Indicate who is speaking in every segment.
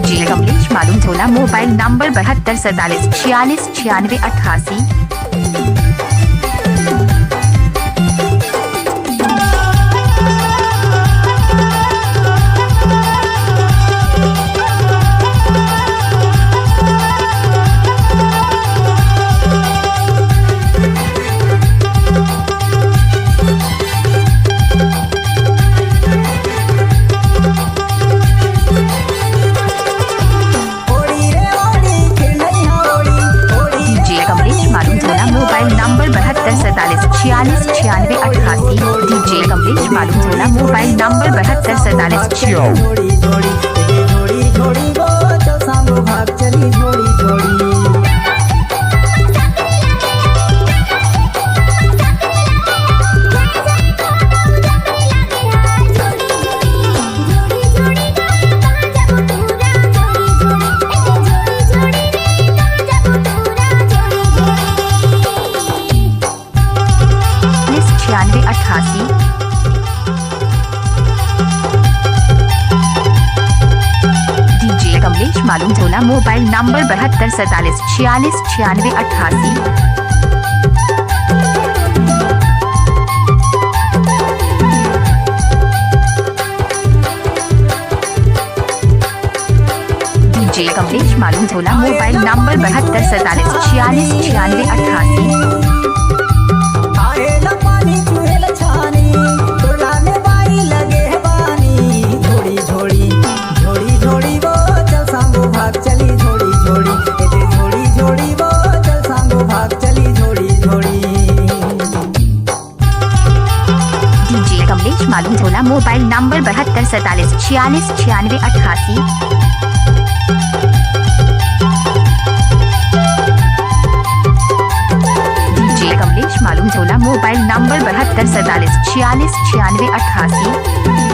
Speaker 1: DJ Kamlesh मालूम झोला mobile number 72 47 46 96 88। Mobile number 72 47 46 96 88। DJ Kamlesh मालूम झोला मोबाइल नंबर 72 47 46। डीजे कमलेश मालूम झोला मोबाइल नंबर 72 47 46 96 88। डीजे कमलेश मालूम झोला मोबाइल नंबर 72 47 46 96 88। कमलेश मालूम झोला मोबाइल नंबर 72 47 46 96 88। डीजे कमलेश मालूम झोला मोबाइल नंबर 72 47 46 96 88।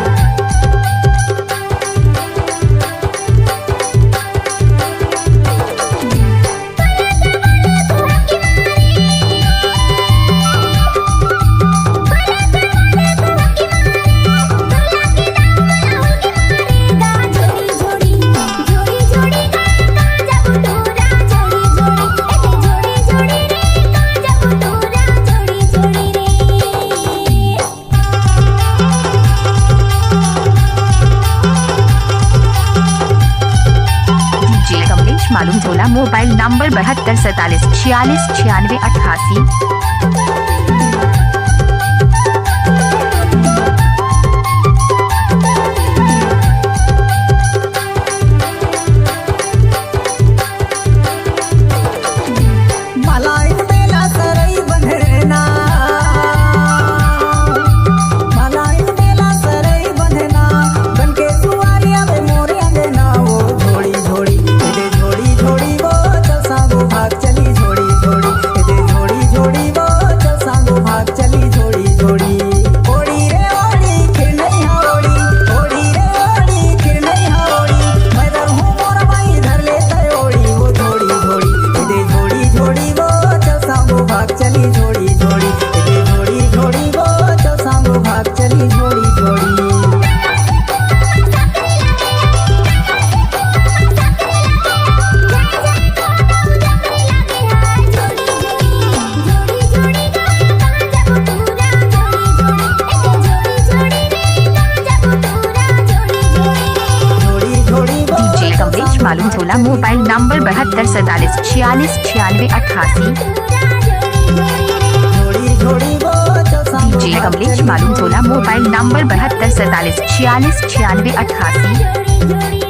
Speaker 1: मालूम झोला मोबाइल नंबर 72 47 46 96 88। मालूम झोला मोबाइल नंबर 72 47 46 96 88। डीजे कमलेश मालूम झोला मोबाइल नंबर 72 47 46 96 88।